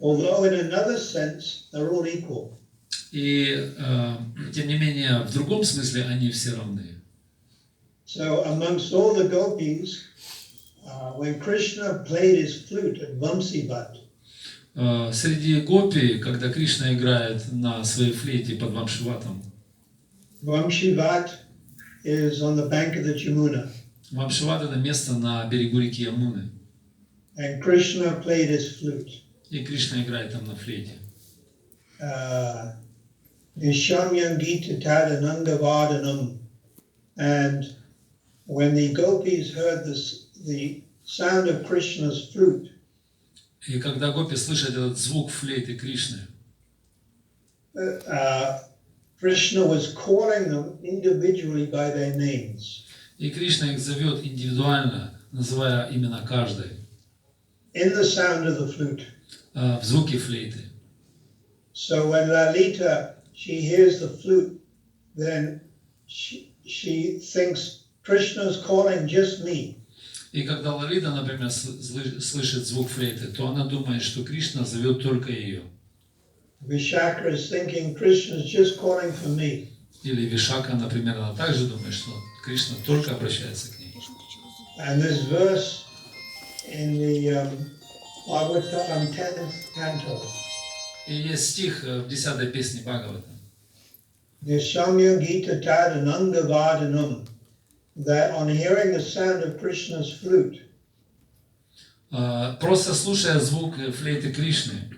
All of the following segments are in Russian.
although in another sense they're all equal. И, тем не менее, в другом смысле они все равны. So amongst all the gopis, when Krishna played his flute at Vamsivat, Среди гопи, когда Кришна играет на своей флейте под Вамшиватом, Vamshivat is on the bank of the Jamuna. Вамшиват — это место на берегу реки Ямуны. And Krishna played his flute. И Кришна играет там на флейте. Nishamyam Gita Tadanangavadanam. And when the gopis heard the sound of Krishna's flute, И когда гопи слышат этот звук флейты Кришны, Krishna was calling them individually by their names. и Кришна их зовет индивидуально, называя именно каждый, In the sound of the flute. в звуке флейты. So when Lalita, she hears the flute, then she thinks Krishna's calling just me. И когда Лалита, например, слышит звук флейты, то она думает, что Кришна зовет только ее. Vishaka is thinking Krishna's just calling for me. Или Вишака, например, она также думает, что Кришна только обращается к ней. And this verse in the Bhagavatam 10th canto. И есть стих в 10-й песне Бхагавата. Nishamya Gita Tadanangavadanam. That on hearing the sound of Krishna's flute, просто слушая звук флейты Кришны,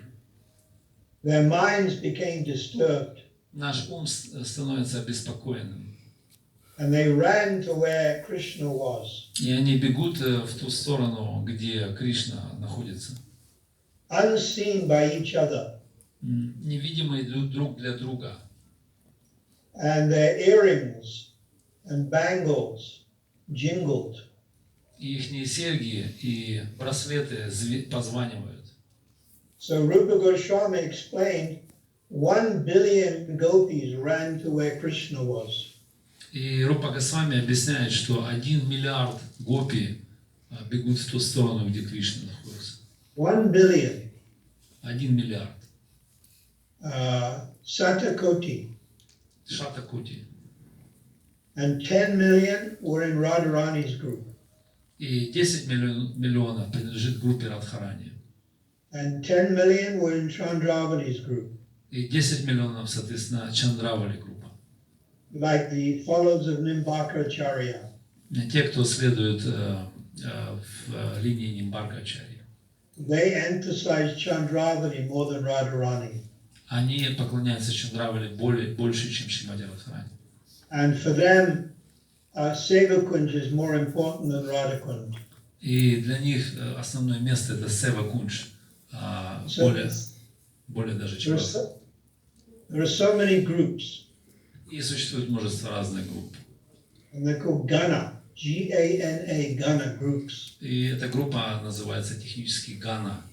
their minds became disturbed. Наш ум становится обеспокоенным. And they ran to where Krishna was. И они бегут в ту сторону, где Кришна находится. Unseen by each other. Невидимые друг для друга. And their earrings and bangles jingled. И ихние серьги и браслеты позванивают. So Rupa Goswami explained 1 billion gopis ran to where Krishna was. И Рупа Госвами объясняет, что 1 миллиард гопи бегут в ту сторону, где Кришна находится. 1 billion. 1 миллиард. Satakoti. Шатакути. And 10 million were in Radharani's group. И 10 миллионов принадлежит группе Радхарани. And 10 million were in Chandravali's group. И 10 миллионов, соответственно, Чандравали группа. Like the followers of Nimbarkacharya. Те, кто следует в линии Нимбаркачарьи. They emphasize Chandravali more than Radharani. Они поклоняются Чандравали больше, чем Шримати Радхарани. And for them, Sevakunj is more important than Radhakund. И для них основное место это Сева Кунж, более даже чем Радха. There are so many groups. И существует множество разных групп. And they're called Gana, G-A-N-A, Gana groups. И эта группа называется технически Гана.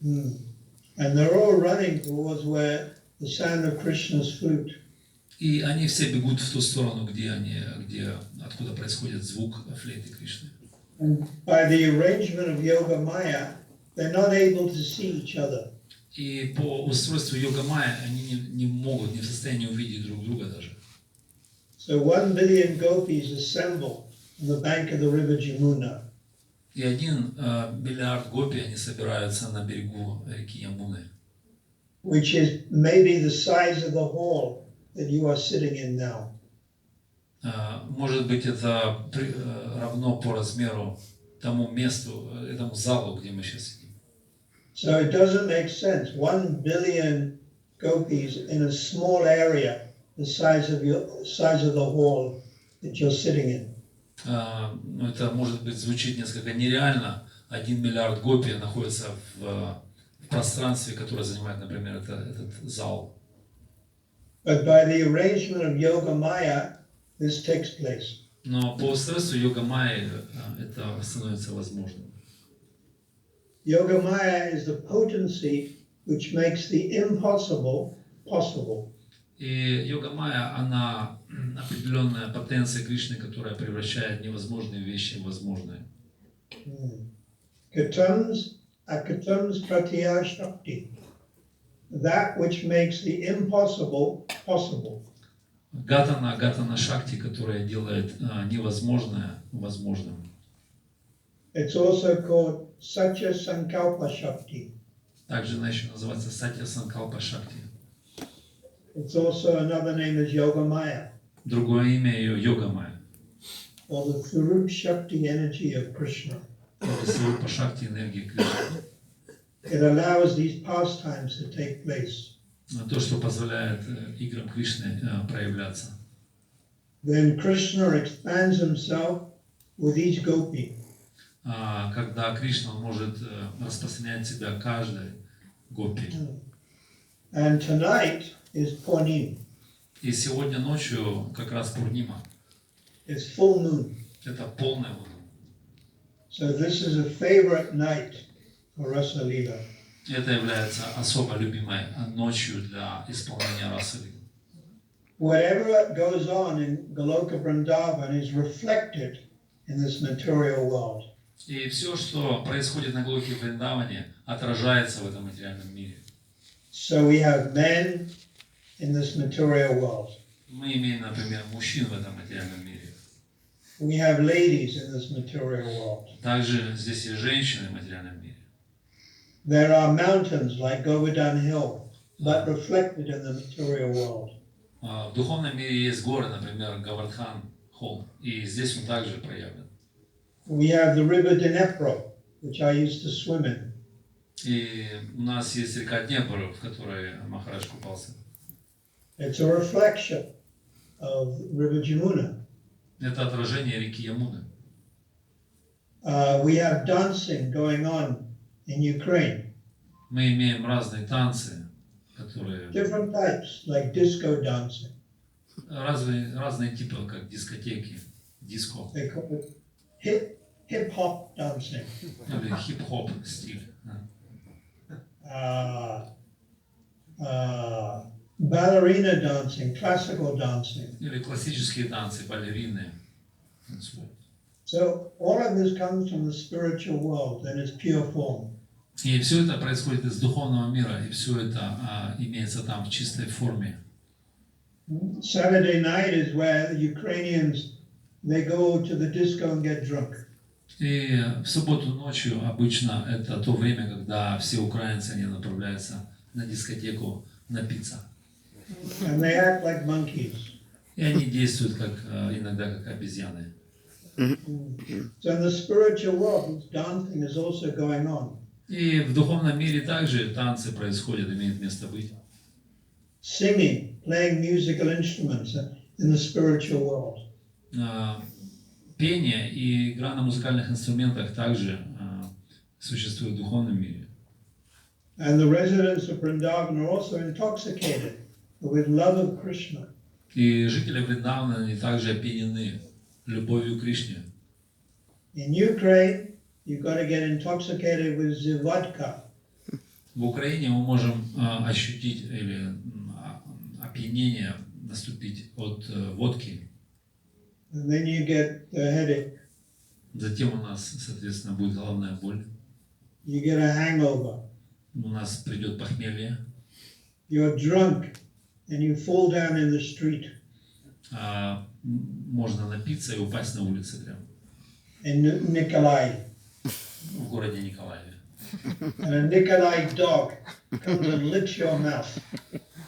And they're all running towards where the sound of Krishna's flute. И они все бегут в ту сторону, откуда происходит звук флейты Кришны. And by the arrangement of Yoga Maya, they're not able to see each other. И по устройству Йога-майя они не могут, не в состоянии увидеть друг друга даже. So 1 billion gopis assemble on the bank of the river Jamuna. И 1 миллиард гопи они собираются на берегу реки Ямуны. Which is maybe the size of the hall that you are sitting in now. Может быть, это равно по размеру тому месту, этому залу, где мы сейчас сидим. So it doesn't make sense. 1 billion gopis in a small area, the size of the hall that you're sitting in. Это, может быть, звучит несколько нереально. 1 миллиард гопи находится в пространстве, которое занимает, например, этот зал. But by the arrangement of Yoga Maya, this takes place. Но по устройству Йога-майи это становится возможным. Yoga Maya is the potency which makes the impossible possible. И Йога-майя, она определенная потенция Кришны, которая превращает невозможные вещи в возможные. Katams akatam's pratya shakti, that which makes the impossible possible. Гатана Шакти, которая делает невозможное возможным. It's also called Satya Sankalpa Shakti. Также она еще называется Сатья Санкалпа Шакти. It's also another name is Yogamaya, Другое имя ее Йогамая. or the Thurup Shakti energy of Krishna. Это Сварупа Шакти, энергия Кришны. It allows these pastimes to take place. То, что позволяет играм Кришны проявляться. Then Krishna expands himself with each gopi. Когда Кришна может распространять себя каждой гопи. And tonight is Purnim. И сегодня ночью как раз Пурнима. It's full moon. Это полная луна. So this is a favorite night for Rasa Leela. Это является особо любимой ночью для исполнения расы. Whatever goes on in Goloka Vrindavan is reflected in this material world. И все, что происходит на Голоке Вриндаване, отражается в этом материальном мире. So we have men in this material world. Мы имеем, например, мужчин в этом материальном мире. We have ladies in this material world. Также здесь есть женщины в материальном мире. There are mountains like Govardhan Hill, but reflected in the material world. В духовном мире есть горы, например, Гавардхан Холл, и здесь он также проявлен. We have the river Dnepro, which I used to swim in. И у нас есть река Днепр, в которой Махарадж купался. It's a reflection of river Jamuna. Это отражение реки Ямуны. We have dancing going on in Ukraine. Мы имеем разные танцы, которые Different types, like disco dancing. разные типы, как дискотеки, диско They call it hip-hop dancing. или хип-хоп стиль. Ballerina dancing, classical dancing. Или классические танцы, балерины танцуют. So all of this comes from the spiritual world in its pure form. И все это происходит из духовного мира, и все это имеется там в чистой форме. Saturday night is where the Ukrainians, they go to the disco and get drunk. И в субботу ночью обычно это то время, когда все украинцы, они направляются на дискотеку напиться. And they act like monkeys. И они действуют как, иногда как обезьяны. So in the spiritual world, this dancing is also going on. И в духовном мире также танцы происходят, имеют место быть. Singing, playing musical instruments in the spiritual world. Пение и игра на музыкальных инструментах также существует в духовном мире. And the residents of Vrindavan are also intoxicated with love of Krishna. И жители Вриндавана, они также опьянены любовью к Кришне. In Ukraine, you've got to get intoxicated with the vodka. В Украине мы можем ощутить или опьянение наступить от водки. And then you get a headache. Затем у нас, соответственно, будет головная боль. You get a hangover. У нас придет похмелье. You're drunk and you fall down in the street. Можно напиться и упасть на улице прямо. In Nikolai. В городе Николаеве. And a Nikolai dog comes and licks your mouth.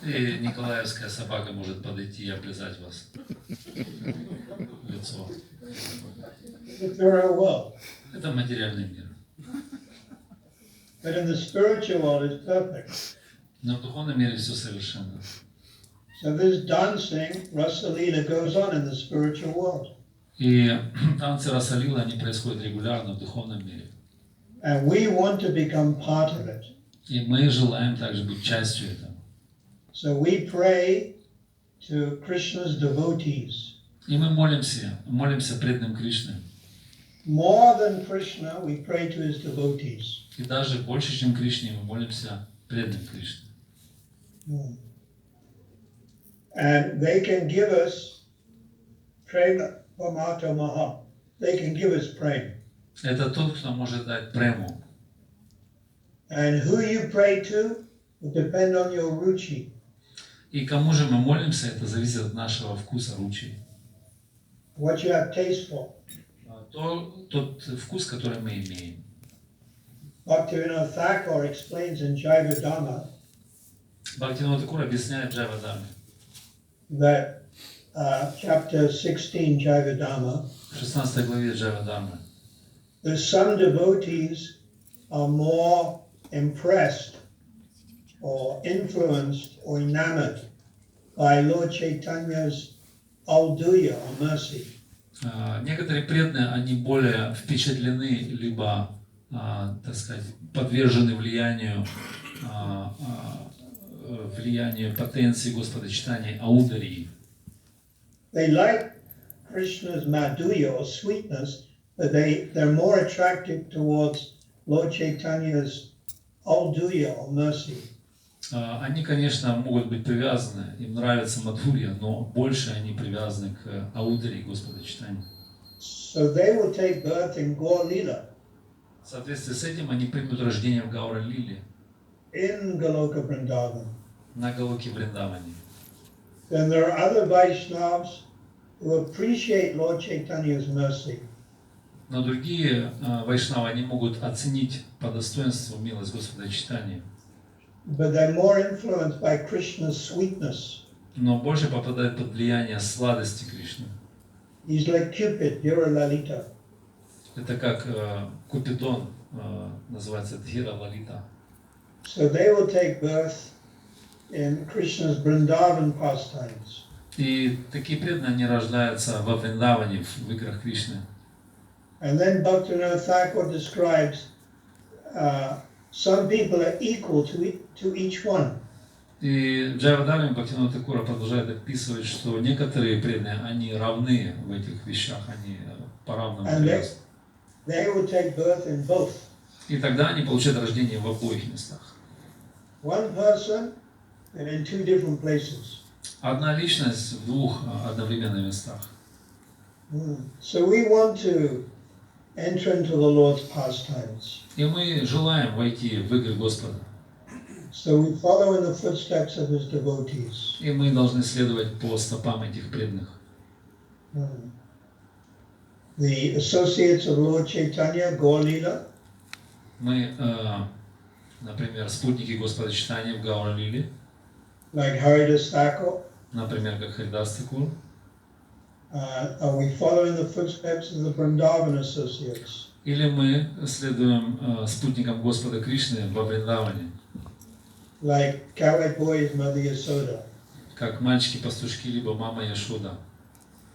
И николаевская собака может подойти и облизать вас в лицо. Это материальный мир. But in the spiritual world it's perfect. Но в духовном мире все совершенно. So this dancing, Rasa Leela, goes on in the spiritual world. И танцы Раса-лила, они происходят регулярно в духовном мире. And we want to become part of it. И мы желаем также быть частью этого. So we pray to Krishna's devotees. И мы молимся преданным Кришне. More than Krishna, we pray to his devotees. И даже больше, чем Кришне, мы молимся преданным Кришне. And they can give us prema pamata maha. They can give us prema. Это тот, кто может дать прему. And who you pray to will depend on your ruchi. И кому же мы молимся, это зависит от нашего вкуса ручи. What you have taste for. Тот вкус, который мы имеем. Bhaktivinoda Thakur explains in Jaiva Dhamma Бхактивинода Тхакур объясняет в Джайва Дхамме, that chapter 16 Jaiva Dhamma, в 16 главе Джайва Дхаммы, that some devotees are more impressed or influenced or enamored by Lord Chaitanya's auduya or mercy. Некоторые преданные, они более впечатлены, либо, так сказать, подвержены влиянию потенции Господа читания аударии. They like Krishna's madhurya or sweetness, but they're more attracted towards Lord Chaitanya's auduya or mercy. Они, конечно, могут быть привязаны, им нравится мадхурья, но больше они привязаны к аударии Господа читания. So they will take birth in Gaur Lila, В соответствии с этим они примут рождение в Гаура Лиле, in Goloka Vrindavan. на Галоке Вриндаване. Then there are other Vaishnavas who appreciate Lord Chaitanya's mercy. Но другие вайшнавы, они могут оценить по достоинству милость Господа читания, But they're more influenced by Krishna's sweetness. но больше попадают под влияние сладости Кришны. He's like Cupid, Dhira Lalita. Это как Купидон, называется Дхира Лалита. So they will take birth in Krishna's Vrindavan pastimes. И такие преданные, они рождаются во Вриндаване, в играх Кришны. And then Bhaktivinoda Thakur describes some people are equal to each one. И Джайва Дхамме Бхактивинода Тхакура продолжает описывать, что некоторые преданные, они равны в этих вещах, они по-равному привязаны. They will take birth in both. И тогда они получают рождение в обоих местах. One person and in two different places. Одна личность в двух одновременных местах. So we want to enter into the Lord's pastimes. И мы желаем войти в игры Господа. So we follow in the footsteps of His devotees. И мы должны следовать по стопам этих преданных. The associates of Lord Chaitanya, Gaur Lila. Мы, например, спутники Господа читания в Гаура Лиле, Like Haridas Thakur. например, как Харидас Тхакур. Are we following the footsteps of the Vrindavan associates? Или мы следуем спутникам Господа Кришны во Вриндаване, Like cowherd boys, Mother Yasoda. как мальчики-пастушки, либо мама Яшода,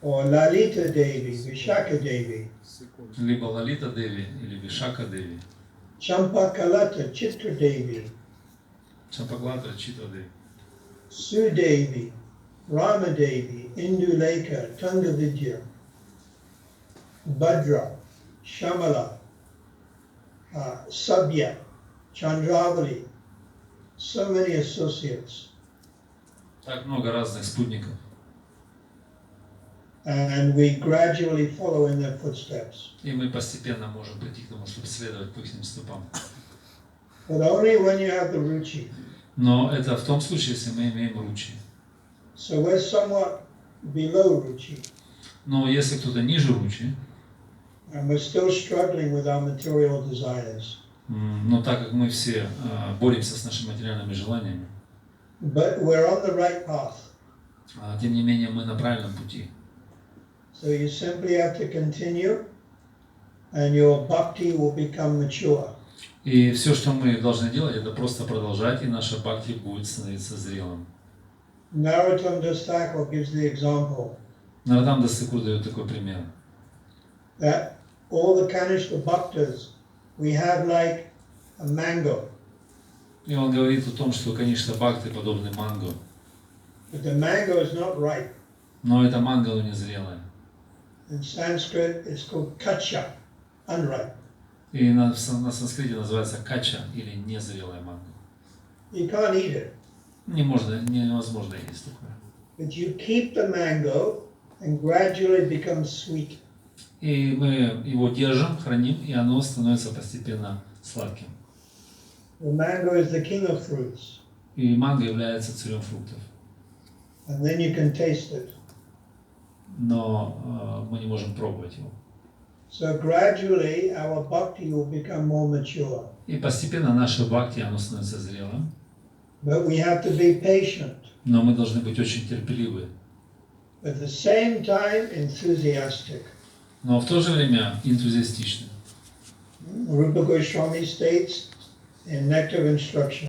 Or Lalita Devi, Vishaka Devi. либо Лалита Деви или Вишака Деви, Champakalata, Chitra Devi. Чампаглата Чита Деви, Su Devi, Rama Devi, Induleka, Tungavidya, Bhadra, Shamala, Sabya, Chandravali. So many associates. Так много разных спутников. And we gradually follow in their footsteps. И мы постепенно можем прийти к тому, чтобы следовать по их стопам. But only when you have the ruchi. Но это в том случае, если мы имеем ручи. So we're somewhat below ruchi. Но если кто-то ниже ручи, And we're still struggling with our material desires. но так как мы все боремся с нашими материальными желаниями, But we're on the right path. тем не менее мы на правильном пути. So you simply have to continue and your bhakti will become mature. И все, что мы должны делать, это просто продолжать, и наша бхакти будет становиться зрелым. Narottam Das Thakur gives the example Наротам Дас Тхакур дает такой пример. that all the Kanishka bhaktas we have like a mango. И он говорит о том, что, конечно, бхакты подобны манго. But the mango is not ripe. Но это манго, но не зрелое. In Sanskrit it's called kacha, unripe. И на санскрите называется кача, или незрелая манго. You can't eat it. Невозможно есть такое. But you keep the mango and gradually it becomes sweet. И мы его держим, храним, и оно становится постепенно сладким. The mango is the king of fruits. И манго является царем фруктов. And then you can taste it. Но мы не можем пробовать его. So gradually our bhakti will become more mature. И постепенно наше бхакти, оно становится зрелым. But we have to be patient. Но мы должны быть очень терпеливы. At the same time enthusiastic. Но в то же время энтузиастичны. Rupa Goswami states in Nectar of Instruction.